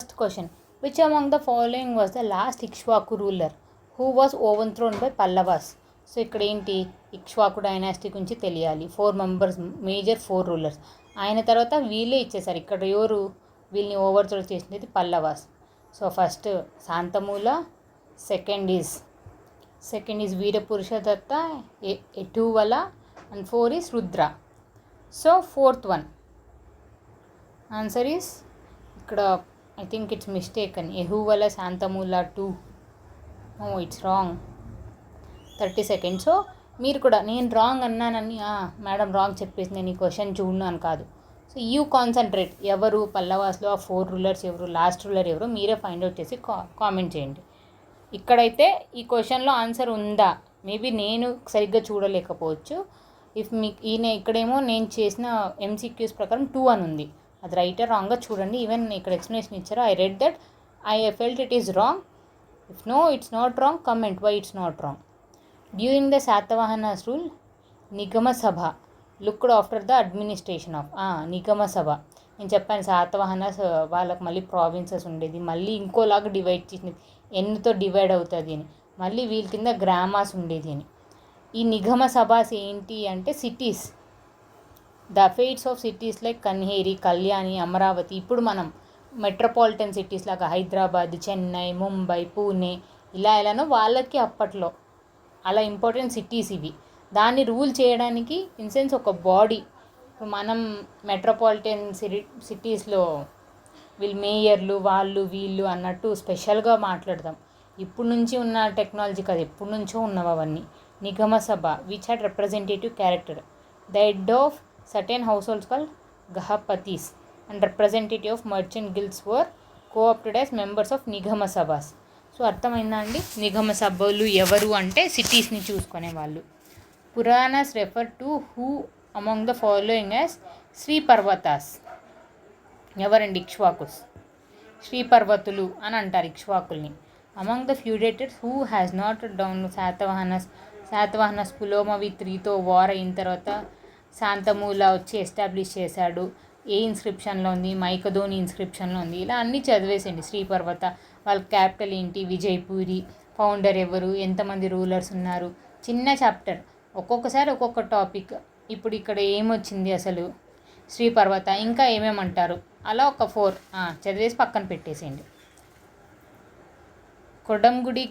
First question. Which among the following was the last Ikshvaku ruler who was overthrown by Pallavas? So ఇక్కడ ఏంటి Ikshvaku dynasty గురించి తెలియాలి. 4 members, major 4 rulers. ఆయన తర్వాత వీళ్ళే ఇచ్చేసారు. ఇక్కడ ఎవరు వీళ్ళని ఓవర్థ్రో చేసినది Pallavas. So first Shantamula, second is Virapurushadatta, Etuvala, and 4 is Rudra. So fourth one answer is ఇక్కడ I think it's mistaken. Ehuvala Santhamula 2. No, it's wrong. 30 seconds. So మీరు కూడా నేను రాంగ్ అన్నానని మేడం రాంగ్ చెప్పేసి నేను ఈ క్వశ్చన్ చూడను అని కాదు. So you concentrate. ఎవరు పల్లవాస్లో ఆ 4 రూలర్స్ ఎవరు, లాస్ట్ రూలర్ ఎవరు మీరే ఫైండ్ అవుట్ చేసి కామెంట్ చేయండి. ఇక్కడైతే ఈ క్వశ్చన్లో ఆన్సర్ ఉందా, మేబీ నేను సరిగ్గా చూడలేకపోవచ్చు. ఇఫ్ మీకు ఇక్కడేమో నేను చేసిన ఎంసీక్యూస్ ప్రకారం 2 అని ఉంది. అది రైట్ రాంగ్గా చూడండి. ఈవెన్ ఇక్కడ ఎక్స్ప్లెనేషన్ ఇచ్చారు. I read that, I felt it is wrong. If no it's not wrong, comment why it's not wrong. During the Satavahanas rule Nigama Sabha looked after the administration of Nigama Sabha. నేను చెప్పాను శాతవాహనాస్ వాళ్ళకి మళ్ళీ ప్రావిన్సెస్ ఉండేది, మళ్ళీ ఇంకోలాగా డివైడ్ చేసింది, ఎన్నుతో డివైడ్ అవుతుంది అని. మళ్ళీ వీళ్ళ కింద గ్రామాస్ ఉండేది అని. ఈ నిగమ సభాస్ ఏంటి అంటే cities, the affairs of cities like Kanheri, Kalyani, Amaravati. ఇప్పుడు మనం మెట్రోపాలిటన్ సిటీస్ లాగా హైదరాబాద్, చెన్నై, ముంబై, పూణే ఎలానో వాళ్ళకి అప్పట్లో అలా ఇంపార్టెంట్ సిటీస్ ఇవి. దాన్ని రూల్ చేయడానికి ఇన్ సెన్స్ ఒక బాడీ. మనం మెట్రోపాలిటన్ సిటీస్లో వీళ్ళు మేయర్లు వాళ్ళు వీళ్ళు అన్నట్టు స్పెషల్గా మాట్లాడతాం. ఇప్పుడు నుంచి ఉన్న టెక్నాలజీ కాదు, ఎప్పటి నుంచో ఉన్నవి అవన్నీ. నిగమ సభ which had representative character. The head of certain households called Gahapatis and representative of merchant guilds were co-opted as members of Nigama Sabhas. So అర్థమైందా అండి? నిగమ సభలు ఎవరు అంటే సిటీస్ని చూసుకునే వాళ్ళు. Puranas refer to who among the following as Sri Parvatas. ఎవరండి? ఇక్ష్వాకుస్. శ్రీ పర్వతులు అని అంటారు ఇక్ష్వాకుల్ని. Among the feudatories who has not down Satavahanas Pulomavi 3తో వార్ అయిన తర్వాత శాంతమూల వచ్చి ఎస్టాబ్లిష్ చేశాడు. ఏ ఇన్స్క్రిప్షన్లో ఉంది? మైకదోని ఇన్స్క్రిప్షన్లో ఉంది. ఇలా అన్నీ చదివేసండి. శ్రీపర్వత వాళ్ళ క్యాపిటల్ ఏంటి, విజయపూరి, ఫౌండర్ ఎవరు, ఎంతమంది రూలర్స్ ఉన్నారు. చిన్న చాప్టర్, ఒక్కొక్కసారి ఒక్కొక్క టాపిక్. ఇప్పుడు ఇక్కడ ఏమొచ్చింది అసలు శ్రీపర్వత, ఇంకా ఏమేమంటారు, అలా ఒక 4 చదివేసి పక్కన పెట్టేసేయండి. Kondamudi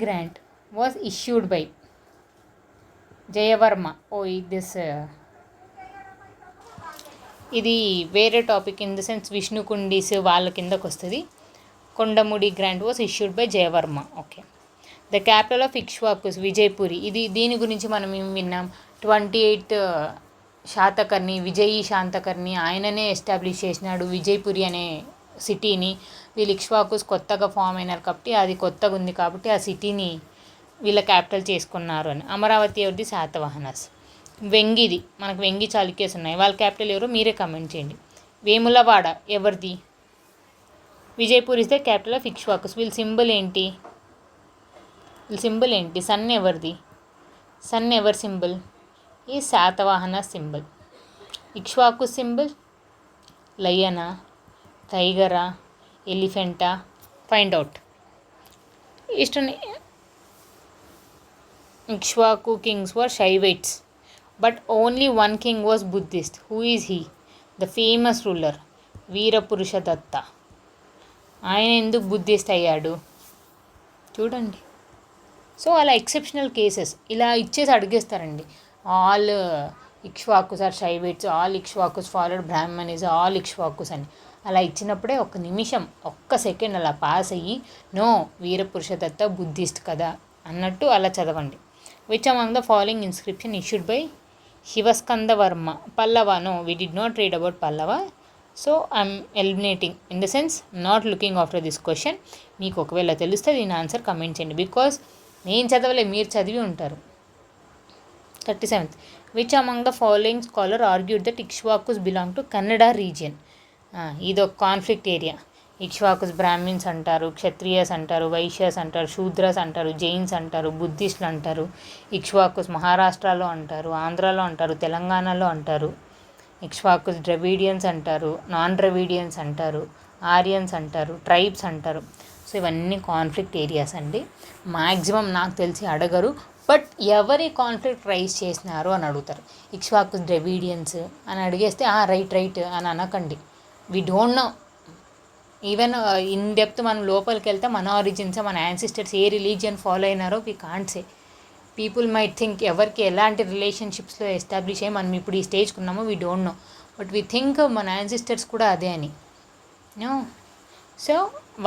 grant was issued by Jayavarma. ఇది వేరే topic. In the sense Vishnukundis వాళ్ళ కిందకు వస్తుంది. Kondamudi grant was issued by Jayavarma. Okay. The capital of Ikshvakus Vijayapuri. దీని గురించి మనం ఏం విన్నాం? 28th శాతకర్ణి, విజయీ శాంతకర్ణి ఆయననే ఎస్టాబ్లిష్ చేసినాడు విజయపురి అనే సిటీని. వీళ్ళు ఇక్ష్వాకుస్ కొత్తగా ఫామ్ అయినారు కాబట్టి, అది కొత్తగా ఉంది కాబట్టి ఆ సిటీని వీళ్ళ క్యాపిటల్ చేసుకున్నారు అని. అమరావతి ఎవరిది? శాతవాహనాస్. వెంగిది, మనకు వెంగి చాళుక్యస్ ఉన్నాయి. వాళ్ళ క్యాపిటల్ ఎవరో మీరే కమెంట్ చేయండి. వేములవాడ ఎవరిది? Vijayapur is the capital of Ikshvakus. వీళ్ళ సింబల్ ఏంటి? సన్ ఎవరిది? సన్ ఎవరి సింబల్? ఈ శాతవాహన సింబల్. ఇక్ష్వాకుస్ సింబల్ లయనా, టైగరా, ఎలిఫెంటా? Find out. Ikshvaku kings were Shaivites, but only one king was Buddhist. Who is he? The famous ruler Veerapurushadatta. ఆయన ఎందుకు బుద్ధిస్ట్ అయ్యాడు చూడండి. సో అలా ఎక్సెప్షనల్ కేసెస్ ఇలా ఇచ్చేసి అడిగేస్తారండి. All Ikshvakus are Shaivites, all Ikshvakus followed Brahmanism, all Ikshvakus అని అలా ఇచ్చినప్పుడే ఒక్క నిమిషం, ఒక్క సెకండ్ అలా పాస్ అయ్యి నో వీరపురుషదత్త బుద్ధిస్ట్ కదా అన్నట్టు అలా చదవండి. Which among the following inscription issued by Shivaskandavarma? Pallava. No, we did not read about Pallava. So I'm eliminating. In the sense, not looking after this question. మీకు ఒకవేళ తెలుస్తే దీని answer comment చేయండి. Because నేను చదవలే, మీరు చదివి ఉంటారు. 37th. Which among the following scholar argued that Ikshvakus belong to Kannada region? ఇది ఒక కాన్ఫ్లిక్ట్ ఏరియా. ఇక్ష్వాకుస్ బ్రాహ్మిన్స్ అంటారు, క్షత్రియస్ అంటారు, వైశ్యస్ అంటారు, శూద్రస్ అంటారు, జైన్స్ అంటారు, బుద్ధిస్టులు అంటారు. ఇక్ష్వాకుస్ మహారాష్ట్రలో అంటారు, ఆంధ్రాలో అంటారు, తెలంగాణలో అంటారు. ఇక్ష్వాకుస్ ద్రవిడియన్స్ అంటారు, నాన్ ద్రవిడియన్స్ అంటారు, ఆరియన్స్ అంటారు, ట్రైబ్స్ అంటారు. సో ఇవన్నీ కాన్ఫ్లిక్ట్ ఏరియాస్ అండి. మ్యాక్సిమం నాకు తెలిసి అడగరు, బట్ ఎవరి కాన్ఫ్లిక్ట్ రైజ్ చేసినారు అని అడుగుతారు. ఇక్ష్వాకు ద్రవిడియన్స్ అని అడిగేస్తే రైట్ అని అనకండి. We don't know. Even in depth మనం లోపలికి వెళ్తే మన ఆరిజిన్స్, మన యాన్సిస్టర్స్ ఏ రిలీజియన్ ఫాలో అయినారో we can't say. People might think ఎవరికి ఎలాంటి రిలేషన్షిప్స్లో ఎస్టాబ్లిష్ అయ్యి మనం ఇప్పుడు ఈ స్టేజ్కి ఉన్నామో we don't no, but we think మన యాన్సిస్టర్స్ కూడా అదే అని. నో. సో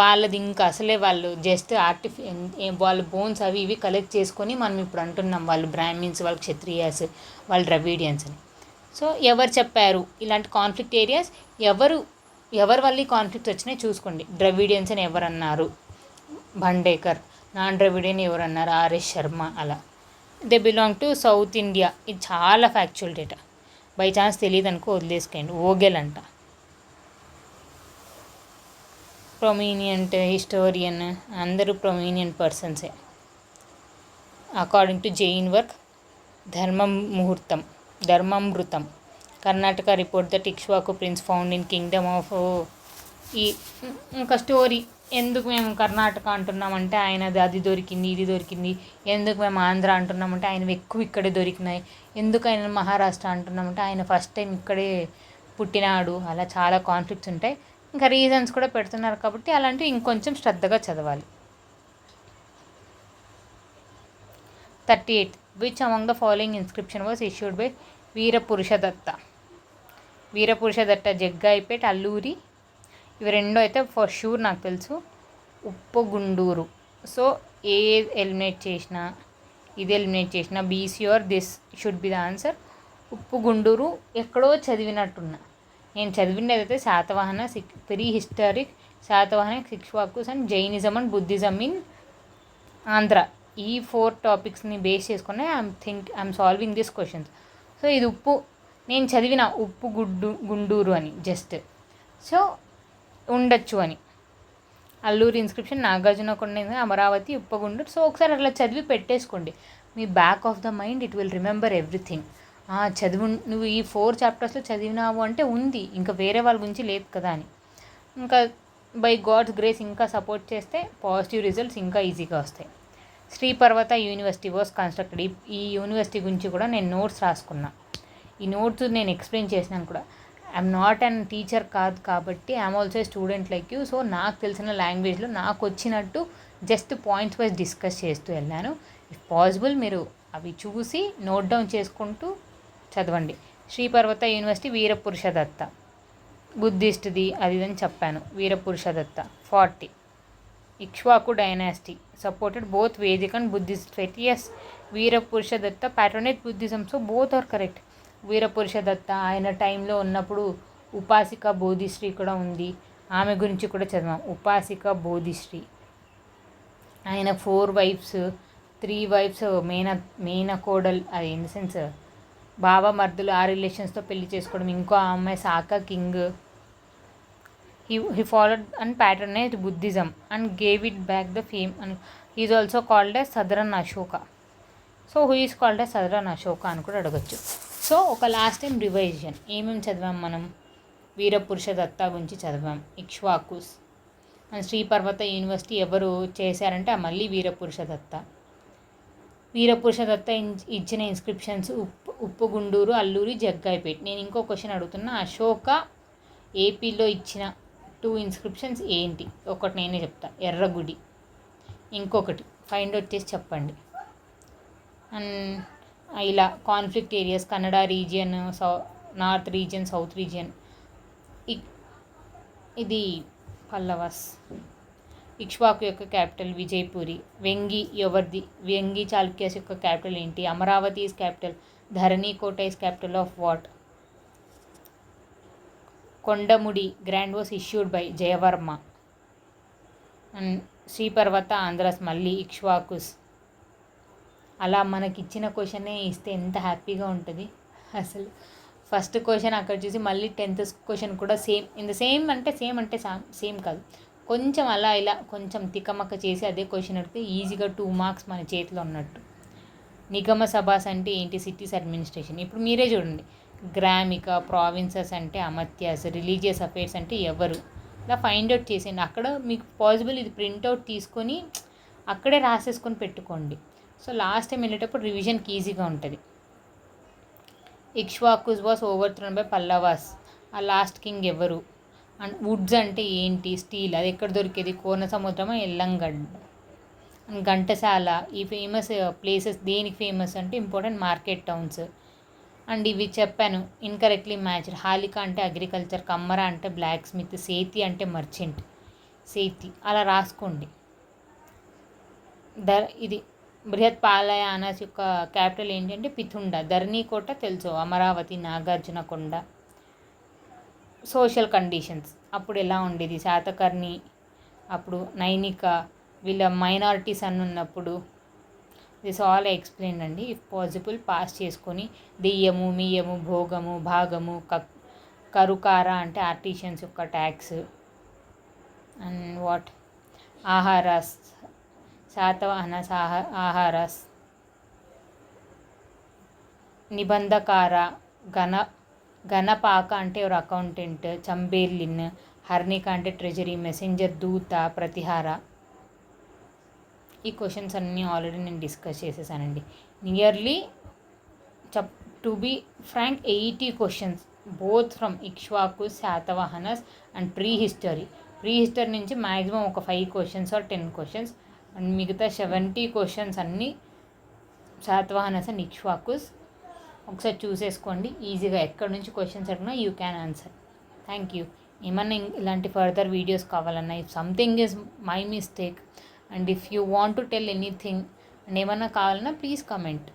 వాళ్ళది ఇంకా అసలే వాళ్ళు జస్ట్ వాళ్ళ బోన్స్ అవి ఇవి కలెక్ట్ చేసుకొని మనం ఇప్పుడు అంటున్నాం వాళ్ళు బ్రాహ్మిన్స్, వాళ్ళు క్షత్రియాస్, వాళ్ళు ద్రవిడియన్స్ అని. సో ఎవరు చెప్పారు ఇలాంటి కాన్ఫ్లిక్ట్ ఏరియాస్? ఎవరి వల్ల ఈ కాన్ఫ్లిక్ట్ వచ్చినాయి చూసుకోండి. ద్రవిడియన్స్ అని ఎవరన్నారు? భండేకర్. నాన్ ద్రవిడియన్ ఎవరన్నారు? ఆర్ఎస్ శర్మ. అలా they belong to south India. ఇది చాలా ఫ్యాక్చువల్ డేటా. బై ఛాన్స్ తెలియదు అనుకో వదిలేసుకోండి. ఓగెల్ అంట, ప్రొమీనియంట్ హిస్టోరియన్, అందరూ ప్రొమీనియంట్ పర్సన్సే. According to Jain work Dharmamrutam Karnataka report that Ikshvaku prince found in kingdom of. ఈ ఇంకా స్టోరీ ఎందుకు మేము కర్ణాటక అంటున్నామంటే ఆయనది అది దొరికింది, ఇది దొరికింది. ఎందుకు మేము ఆంధ్ర అంటున్నామంటే ఆయన ఎక్కువ ఇక్కడే దొరికినాయి. ఎందుకు ఆయన మహారాష్ట్ర అంటున్నామంటే ఆయన ఫస్ట్ టైం ఇక్కడే పుట్టినాడు. అలా చాలా కాన్ఫ్లిక్ట్స్ ఉంటాయి. ఇంకా రీజన్స్ కూడా పెడుతున్నారు కాబట్టి అలాంటివి ఇంకొంచెం శ్రద్ధగా చదవాలి. 38. Which among the following inscription was issued by Veerapurushadatta? Jaggayyapet, Alluri. ఇవి రెండో అయితే ఫర్ షూర్ నాకు తెలుసు. ఉప్పగుండూరు. సో ఏ ఎలిమినేట్ చేసినా ఇది ఎలిమినేట్ చేసినా B C or this should be the answer. Uppugunduru ఎక్కడో చదివినట్టున్నా. నేను చదివినది అయితే Satavahana pre historic Satavahana Ikshvakus and Jainism and Buddhism in Andhra. ఈ 4 టాపిక్స్ని బేస్ చేసుకుని I'm solving this questions. So ఇది నేను చదివిన గుండూరు అని జస్ట్. సో ఉండొచ్చు అని. అల్లూరి ఇన్స్క్రిప్షన్ నాగార్జునకొండ, అమరావతి, ఉప్పగుండూరు. సో ఒకసారి అట్లా చదివి పెట్టేసుకోండి. మీ back of the mind it will remember everything. నువ్వు ఈ 4 చాప్టర్స్లో చదివినావు అంటే ఉంది, ఇంకా వేరే వాళ్ళ గురించి లేదు కదా అని. ఇంకా బై గాడ్స్ గ్రేస్ ఇంకా సపోర్ట్ చేస్తే పాజిటివ్ రిజల్ట్స్ ఇంకా ఈజీగా వస్తాయి. శ్రీ పర్వత యూనివర్సిటీ వాస్ కన్స్ట్రక్టెడ్. ఈ యూనివర్సిటీ గురించి కూడా నేను నోట్స్ రాసుకున్నా. ఈ నోట్స్ నేను ఎక్స్ప్లెయిన్ చేసినాను కూడా. ఐఎమ్ నాట్ అండ్ టీచర్ కాదు కాబట్టి I'm also a student like you. So నాకు తెలిసిన లాంగ్వేజ్లో నాకు వచ్చినట్టు జస్ట్ పాయింట్స్ వైజ్ డిస్కస్ చేస్తూ వెళ్ళాను. ఇఫ్ పాసిబుల్ మీరు అవి చూసి నోట్ డౌన్ చేసుకుంటూ చదవండి. శ్రీ పర్వత యూనివర్సిటీ వీరపురుషదత్త, బుద్ధిస్ట్ది అది అని చెప్పాను. Veerapurushadatta. 40. Ikshvaku dynasty supported both Vedic and Buddhist faith. Yes, Veerapurushadatta patronised Buddhism. So both are correct. Veerapurushadatta ఆయన టైంలో ఉన్నప్పుడు ఉపాసిక బోధిశ్రీ కూడా ఉంది. ఆమె గురించి కూడా చదివాం. ఉపాసిక బోధిశ్రీ. ఆయన 4 వైఫ్స్, 3 వైఫ్స్ మేనకోడల్, అది ఇన్ ద సెన్స్ బాబా మర్దులు ఆ రిలేషన్స్తో పెళ్లి చేసుకోవడం. ఇంకో అమ్మాయి సాకా king. He followed and patronized Buddhism and gave it back the fame, and he is also called as Sadran Ashoka. So who is called as Sadran Ashoka అని కూడా అడగచ్చు. So ఒక last time revision ఏమేమి చదివాం మనం? వీరపురుషదత్త గురించి చదివాం, Ikshvakus. And Shri పర్వత యూనివర్సిటీ ఎవరు చేశారంటే మళ్ళీ వీరపురుషదత్త. వీరపురుషదత్త ఇచ్చిన ఇన్స్క్రిప్షన్స్ ఉప్పుగుండూరు, అల్లూరి, జగ్గాయిపేట్. నేను ఇంకో క్వశ్చన్ అడుగుతున్నా. అశోక ఏపీలో ఇచ్చిన 2 ఇన్స్క్రిప్షన్స్ ఏంటి? ఒకటి నేనే చెప్తా, ఎర్రగుడి. ఇంకొకటి ఫైండ్ అవుట్ చేసి చెప్పండి. అండ్ ఇలా conflict areas Kannada region, north region, south region. ఇది పల్లవాస్. ఇక్ష్వాకు యొక్క క్యాపిటల్ విజయపురి. వెంగి ఎవరిది? వెంగి చాళుక్యాస్ యొక్క క్యాపిటల్ ఏంటి? Amaravati is capital. Dharanikota is capital of what? Kondamudi grant was issued by Jayavarma. And Sriparvata Andhras మళ్ళీ ఇక్ష్వాకుస్. అలా మనకి ఇచ్చిన క్వశ్చనే ఇస్తే ఎంత హ్యాపీగా ఉంటుంది అసలు. ఫస్ట్ క్వశ్చన్ అక్కడ చూసి మళ్ళీ 10th క్వశ్చన్ కూడా సేమ్ అంటే సేమ్ కాదు, కొంచెం అలా ఇలా కొంచెం తికమక్క చేసి అదే క్వశ్చన్ అడిగితే ఈజీగా 2 మార్క్స్ మన చేతిలో ఉన్నట్టు. నిగమ సభాస్ అంటే ఏంటి? Cities administration. ఇప్పుడు మీరే చూడండి. గ్రామిక, ప్రావిన్సెస్ అంటే అమత్యాస్, రిలీజియస్ అఫైర్స్ అంటే ఎవరు? ఇలా ఫైండ్ అవుట్ చేసేయండి. అక్కడ మీకు పాసిబుల్ ఇది ప్రింట్అవుట్ తీసుకొని అక్కడే రాసేసుకొని పెట్టుకోండి. సో లాస్ట్ టైం వెళ్ళేటప్పుడు రివిజన్కి ఈజీగా ఉంటుంది. Ikshvakus was overthrown by Pallavas. ఆ లాస్ట్ కింగ్ ఎవరు? అండ్ వుడ్స్ అంటే ఏంటి? స్టీల్. అది ఎక్కడ దొరికేది? కోన సముద్రమా, ఎల్లంగడ్డ. అండ్ ఘంటసాల. ఈ ఫేమస్ ప్లేసెస్ దేనికి ఫేమస్ అంటే ఇంపార్టెంట్ మార్కెట్ టౌన్స్. అండ్ ఇవి చెప్పాను ఇన్కరెక్ట్లీ మ్యాచ్డ్. హాలిక అంటే అగ్రికల్చర్, కమ్మర అంటే బ్లాక్ స్మిత్, సేతి అంటే మర్చెంట్. సేతి అలా రాసుకోండి. ఇది బృహత్ పాలయానాస్ యొక్క క్యాపిటల్ ఏంటంటే పిథుండ. ధరణికోట తెలుసు, అమరావతి, నాగార్జున కొండ. సోషల్ కండిషన్స్ అప్పుడు ఎలా ఉండేది? శాతకర్ణి, అప్పుడు నైనిక, వీళ్ళ మైనారిటీస్ అని ఉన్నప్పుడు. దిస్ ఆల్ ఎక్స్ప్లెయిన్ అండి. ఇఫ్ పాసిబుల్ పాస్ చేసుకొని దెయ్యము, మియము, భోగము, భాగము, కరుకార అంటే ఆర్టిషియన్స్ యొక్క tax. And what Aharas, Satavahanas Aharas. నిబంధకార, గణపాక అంటే ఎవరు? అకౌంటెంట్. చంబేర్లిన్. హర్నిక అంటే ట్రెజరీ, మెసెంజర్, దూత, ప్రతిహార. ఈ క్వశ్చన్స్ అన్నీ ఆల్రెడీ నేను డిస్కస్ చేసేసానండి. Nearly to be frank 80 questions both from Ikshvakus, Satavahanas and pre history నుంచి మ్యాక్సిమం ఒక 5 క్వశ్చన్స్ ఆర్ 10 క్వశ్చన్స్. అండ్ మిగతా 70 క్వశ్చన్స్ అన్నీ శాతవాహనస్ అండ్ ఇక్ష్వాకుస్. ఒకసారి చూసేసుకోండి. ఈజీగా ఎక్కడి నుంచి క్వశ్చన్స్ అడిగినా you can answer. Thank you. ఏమన్నా ఇలాంటి ఫర్దర్ వీడియోస్ కావాలన్నా, if something is my mistake and if you want to tell anything and ఏమన్నా కావాలన్నా ప్లీజ్ కమెంట్.